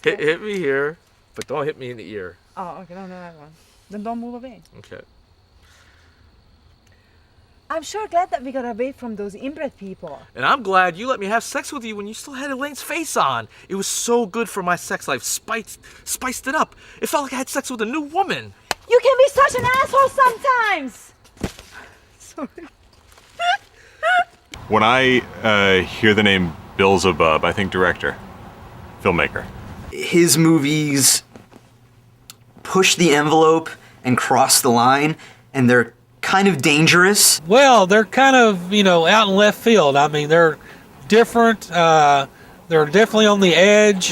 Hit me here, but don't hit me in the ear. Oh, okay, no, that one. Then don't move away. Okay. I'm sure glad that we got away from those inbred people. And I'm glad you let me have sex with you when you still had Elaine's face on. It was so good for my sex life. Spiced it up. It felt like I had sex with a new woman. You can be such an asshole sometimes. Sorry. When I hear the name Bill Zebub, I think director, filmmaker. His movies push the envelope and cross the line, and they're kind of dangerous. Well, they're kind of, out in left field. I mean, they're different. They're definitely on the edge.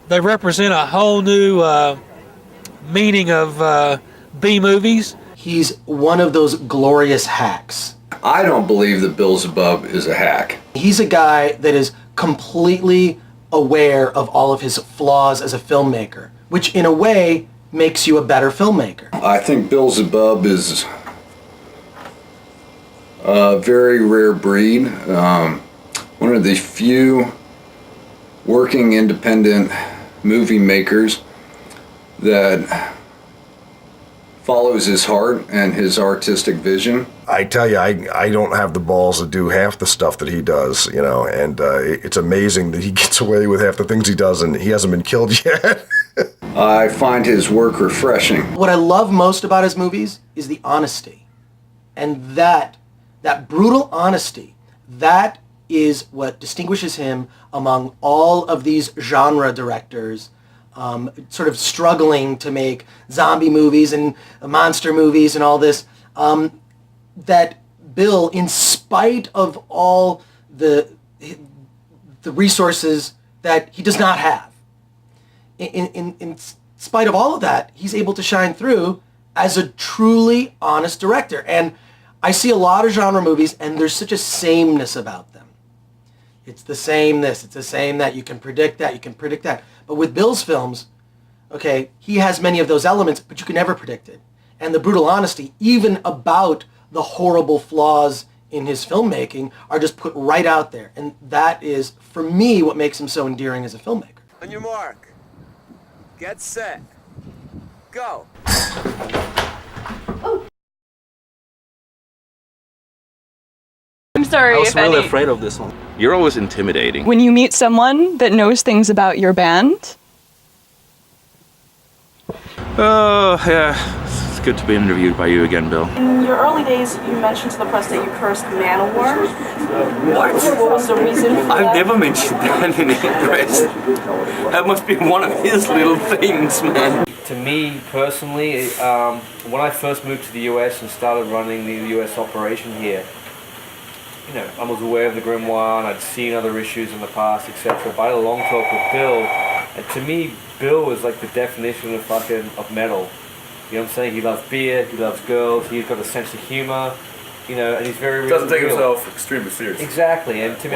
They represent a whole new meaning of B movies. He's one of those glorious hacks. I don't believe that Bill Zebub is a hack. He's a guy that is completely aware of all of his flaws as a filmmaker, which in a way makes you a better filmmaker. I think Bill Zebub is a very rare breed. One of the few working independent movie makers that follows his heart and his artistic vision. I tell you, I don't have the balls to do half the stuff that he does, and it's amazing that he gets away with half the things he does, and he hasn't been killed yet. I find his work refreshing. What I love most about his movies is the honesty. And that brutal honesty, that is what distinguishes him among all of these genre directors sort of struggling to make zombie movies and monster movies and all this. That Bill, in spite of all the resources that he does not have, in spite of all of that, he's able to shine through as a truly honest director. And I see a lot of genre movies, and there's such a sameness about them. It's the same this, it's the same that. You can predict that, you can predict that. But with Bill's films, okay, he has many of those elements, but you can never predict it. And the brutal honesty, even about the horrible flaws in his filmmaking, are just put right out there. And that is, for me, what makes him so endearing as a filmmaker. On your mark. Get set. Go. I'm sorry I was if really any. afraid of this one. You're always intimidating. When you meet someone that knows things about your band, Oh, yeah. It's good to be interviewed by you again, Bill. In your early days, you mentioned to the press that you cursed Manowar. What? What was the reason for that? I've never mentioned that in any press. That must be one of his little things, man. To me, personally, when I first moved to the US and started running the US operation here, I was aware of the grimoire and I'd seen other issues in the past, etc. But I had a long talk with Bill, and to me, Bill was like the definition of metal. You know what I'm saying? He loves beer, he loves girls, he's got a sense of humor, and he's very real. Doesn't take himself extremely seriously. Exactly, and to me,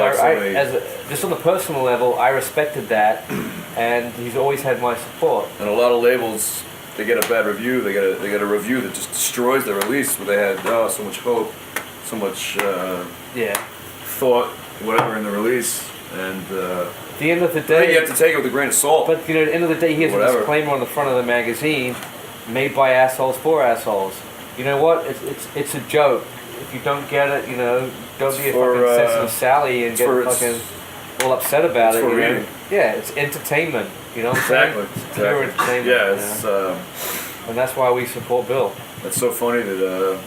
just on the personal level, I respected that, and he's always had my support. And a lot of labels, they get a bad review. They get a review that just destroys their release, where they had so much hope, so much thought, whatever in the release, and at the end of the day, you have to take it with a grain of salt. But at the end of the day, he has a disclaimer on the front of the magazine, made by assholes for assholes. You know what? It's a joke. If you don't get it, don't be a fucking sensitive Sally and get fucking all upset about it. Yeah, it's entertainment. You know what I'm saying? It's pure entertainment. Yeah, it's and that's why we support Bill. It's so funny that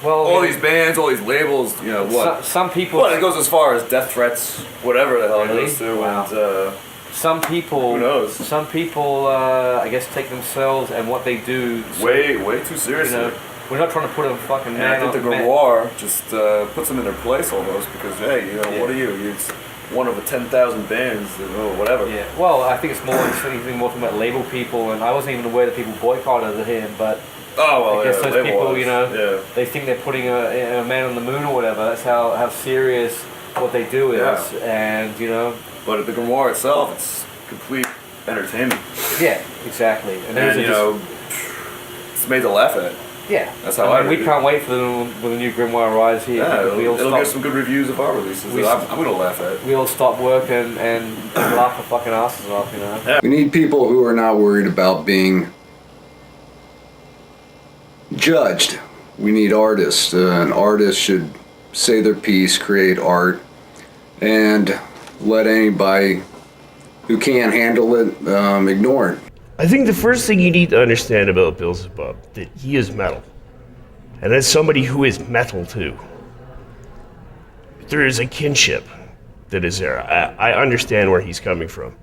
all these bands, all these labels, what? Some people. Well, it goes as far as death threats, whatever the hell it goes to, wow. and some people. Who knows? Some people, I guess, take themselves and what they do way too seriously. We're not trying to put a fucking man on. I think the grimoire just puts them in their place almost, because hey, what are you? You're one of the 10,000 bands, or whatever. Yeah. Well, I think it's more talking about label people, and I wasn't even aware that people boycotted him, but. Oh, well, I guess those people, they think they're putting a man on the moon or whatever. That's how serious what they do is, and But at the grimoire itself, it's complete entertainment. Yeah, exactly. And it's made to laugh at. Yeah, That's how I We read it. can't wait for them when the new Grimoire Rise here. Yeah, We'll it'll get some good reviews of our releases. I'm gonna laugh at. We all stop work and laugh our fucking asses off, you know. We need people who are not worried about being judged. We need artists. An artist should say their piece, create art, and let anybody who can't handle it ignore it. I think the first thing you need to understand about Bill Zebub, that he is metal. And as somebody who is metal too, there is a kinship that is there. I understand where he's coming from.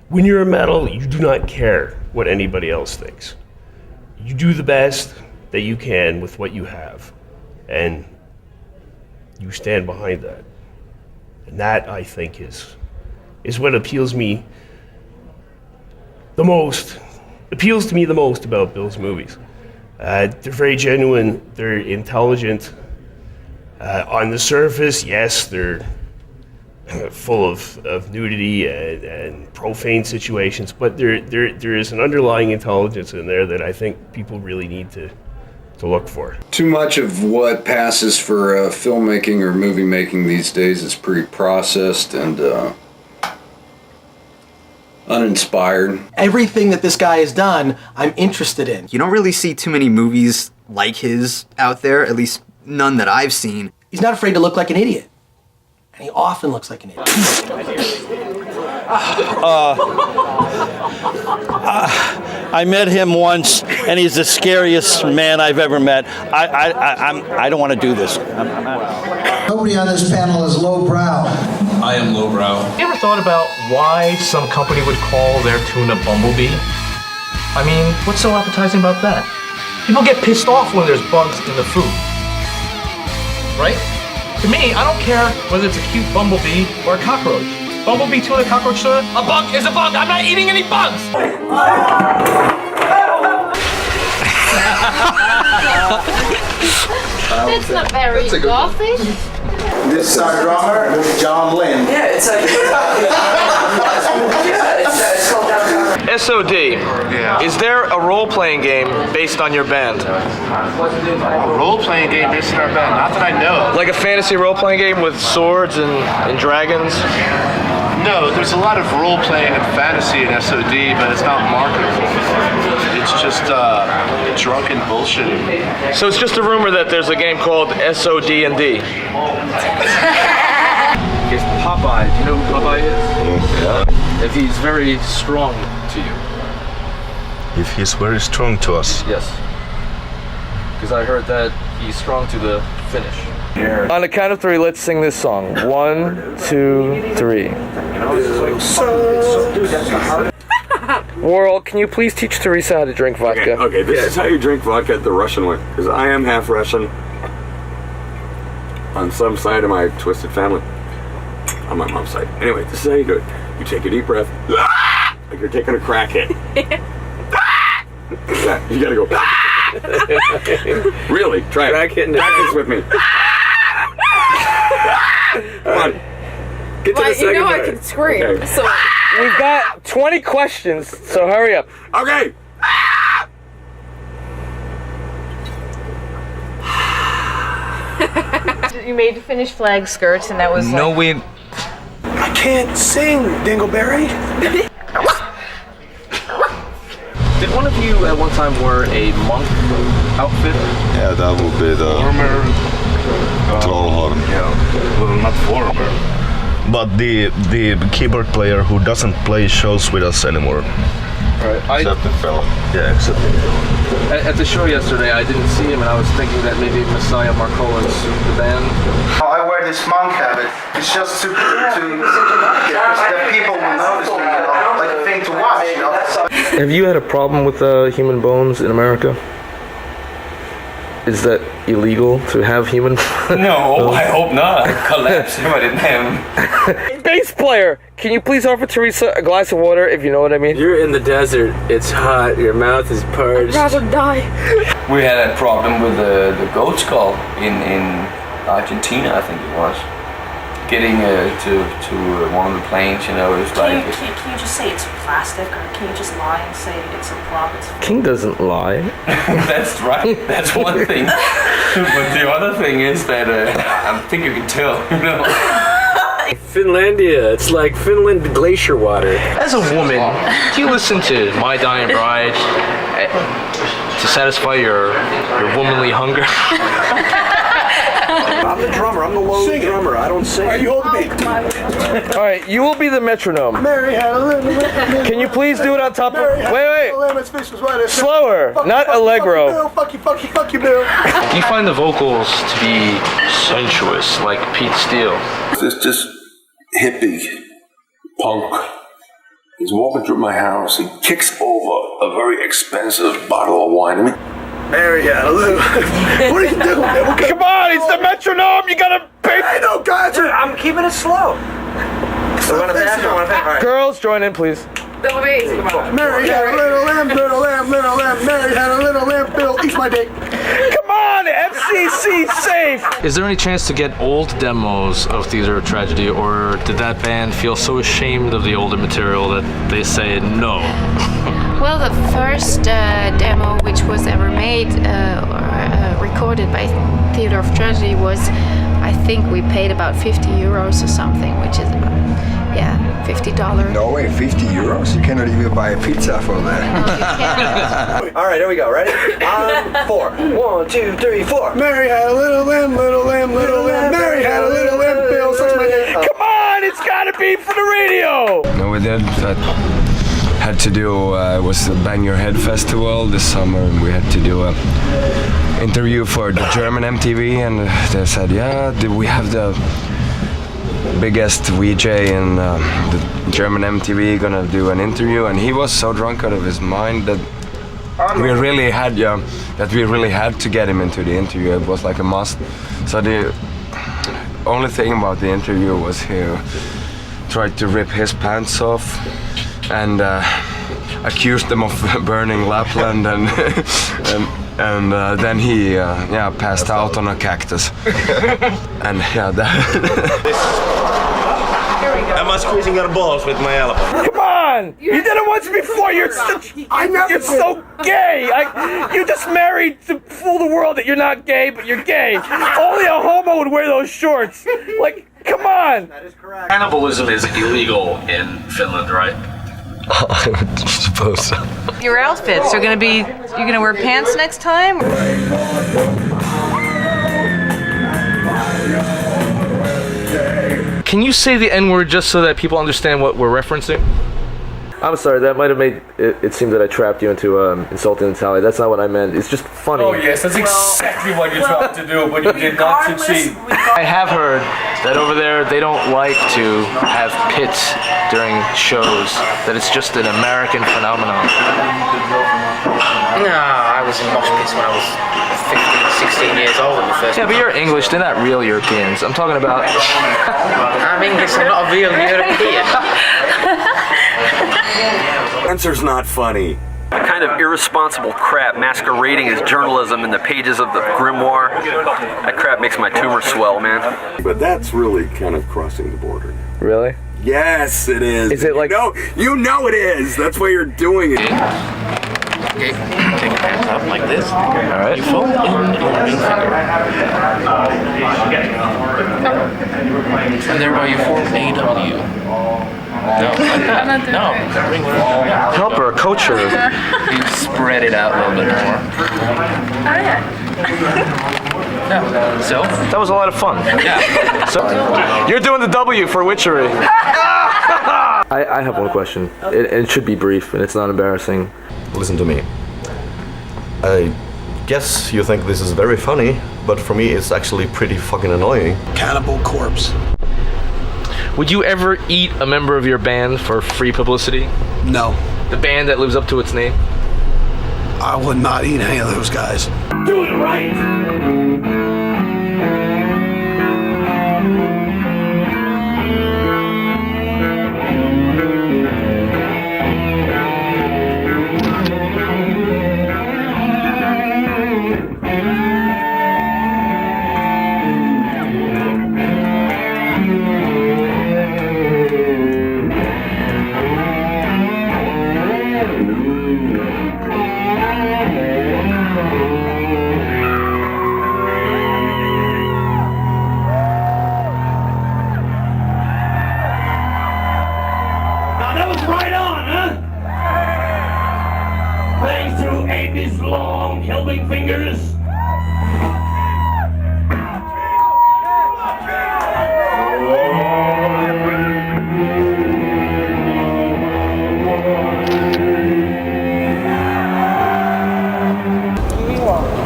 When you're a metal, you do not care what anybody else thinks. You do the best that you can with what you have. And you stand behind that. And that, I think, is what appeals to me the most about Bill's movies. They're very genuine, they're intelligent. On the surface, yes, they're full of nudity and profane situations, but there is an underlying intelligence in there that I think people really need to look for. Too much of what passes for filmmaking or movie making these days is pretty processed and uninspired. Everything that this guy has done, I'm interested in. You don't really see too many movies like his out there, at least none that I've seen. He's not afraid to look like an idiot. And he often looks like an idiot. I met him once, and he's the scariest man I've ever met. I don't want to do this. Nobody on this panel is lowbrow. I am lowbrow. You ever thought about why some company would call their tuna Bumblebee? I mean, what's so appetizing about that? People get pissed off when there's bugs in the food. Right? To me, I don't care whether it's a cute bumblebee or a cockroach. Bumblebee tuna, cockroach tuna, a bug is a bug. I'm not eating any bugs! That's not very gothic. This is our drummer, John Lynn. Yeah, it's like it's called downtown. SOD. Yeah. Is there a role-playing game based on your band? A role-playing game based on our band? Not that I know of. Like a fantasy role-playing game with swords and dragons? No, there's a lot of role-playing and fantasy in SOD, but it's not marketable. It's just drunken bullshitting. So it's just a rumor that there's a game called SOD&D. Is Popeye, do you know who Popeye is? Yeah. If he's very strong to you. If he's very strong to us. Yes. Because I heard that he's strong to the finish. Yeah. On the count of three, let's sing this song. 1, 2, 3. Worrell, can you please teach Teresa how to drink vodka? Okay, this is how you drink vodka the Russian way. Because I am half Russian on some side of my twisted family. On my mom's side. Anyway, this is how you do it. You take a deep breath, like you're taking a crack hit. Yeah, you gotta go. Really, try it. Practice with me. Come on. Get to the second you know I day. can scream, Okay. so... We've got 20 questions, so hurry up. Okay. You made finished flag skirts, and that was No, like... we... I can't sing, Dingleberry. Did one of you at one time wear a monk outfit? Yeah, that would be the Trollhorn. Yeah, well, not former. But the keyboard player who doesn't play shows with us anymore. Right. Except the fella. Yeah, except the fella. At the show yesterday, I didn't see him, and I was thinking that maybe Messiah Marcola sued the band. I wear this monk habit. It's just to that people will notice me, you know, like a thing to watch, you know. Have you had a problem with human bones in America? Is that illegal to have human? No, I hope not. I'd collapse if I didn't have. Bass player, can you please offer Teresa a glass of water, if you know what I mean? You're in the desert. It's hot. Your mouth is parched. I'd rather die. We had a problem with the goat skull in Argentina, I think it was. getting to one of the planes, you know, it was Can like... you just say it's plastic, or can you just lie and say it's a prop? It's King doesn't lie. That's right. That's one thing. But the other thing is that I think you can tell, you know. Finlandia, it's like Finland glacier water. As a woman, do you listen to My Dying Bride to satisfy your womanly hunger? I'm the drummer. I'm the low drummer. I don't sing. Are you holding me? All right, you will be the metronome. Mary had a little Can you please do it on top of... Wait. Lemon fish was right. Slower, not allegro. Fuck you, Bill. Do you find the vocals to be sensuous, like Pete Steele? It's just hippie punk. He's walking through my house. He kicks over a very expensive bottle of wine. Mary had a little. What are you doing, man? Come on, it's the metronome. You gotta pay. I know, guys. I'm keeping it slow. Girls, join in, please. Mary had a little lamb, little lamb, little lamb. Mary had a little lamb. Bill, eat my dick. Come on, FCC safe. Is there any chance to get old demos of Theater of Tragedy, or did that band feel so ashamed of the older material that they say no? Well, the first demo which was ever made or recorded by Theater of Tragedy was, I think we paid about 50 euros or something, which is about, $50. No way, 50 euros? You cannot even buy a pizza for that. All right, here we go. Ready? On 4. 1, 2, 3, 4. Mary had a little lamb, little lamb, little lamb. Mary had a little lamb. Bill, such my dick. Come on, it's gotta be for the radio. No, we did that. Had to do was the Bang Your Head festival this summer, and we had to do a interview for the German MTV, and they said, we have the biggest VJ in the German MTV gonna do an interview, and he was so drunk out of his mind that we really had to get him into the interview. It was like a must. So the only thing about the interview was he tried to rip his pants off and accused them of burning Lapland, and then he passed out on a cactus. And I'm squeezing your balls with my elbow. Come on! You did it once before. You're so gay. You just married to fool the world that you're not gay, but you're gay. Only a homo would wear those shorts. Like, come on. That is correct. Cannibalism is illegal in Finland, right? I would suppose so. Your outfits are gonna be. You're gonna wear pants next time. Can you say the N-word just so that people understand what we're referencing? I'm sorry, that might have made it seem that I trapped you into insulting Natalia. That's not what I meant. It's just funny. Oh yes, that's exactly what you tried to do, but you did not succeed. I have heard that over there they don't like to have pits during shows, that it's just an American phenomenon. No, I was in mosh pits when I was 15, 16 years old in the first. Yeah, but you're English, they're not real Europeans. I'm talking about... I'm English, I'm not a real European. Answer's not funny. The kind of irresponsible crap masquerading as journalism in the pages of the grimoire. That crap makes my tumor swell, man. But that's really kind of crossing the border. Really? Yes, it is. Is it like... No, you know it is. That's why you're doing it. Okay, take your hands up like this. Alright. You fold in your ring finger. And there by you form AW. No, ring finger. Help her, coach her. You spread it out a little bit more. Oh yeah. No. So? That was a lot of fun. Yeah. So, you're doing the W for witchery. I have one question. It should be brief, and it's not embarrassing. Listen to me. I guess you think this is very funny, but for me it's actually pretty fucking annoying. Cannibal Corpse. Would you ever eat a member of your band for free publicity? No. The band that lives up to its name? I would not eat any of those guys. Do it right! hate these long helping fingers.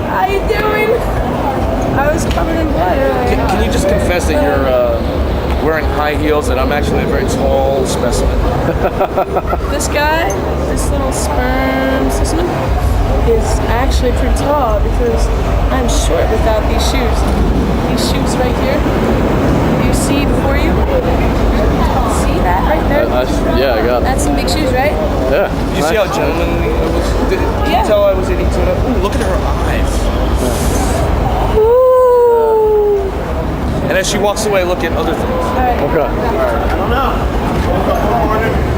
How you doing? I was covered in blood earlier. Can you just confess that you're wearing high heels and I'm actually a very tall specimen? This guy, this little sperm specimen, is actually pretty tall because I'm short without these shoes. These shoes right here. Do you see before you? See that right there? Yeah, I got it. That's some big shoes, right? Yeah. Did you see how gentlemanly I was? Did you tell I was eating tuna? Ooh, look at her eyes. Ooh. And as she walks away, look at other things. All right. Okay. I don't know.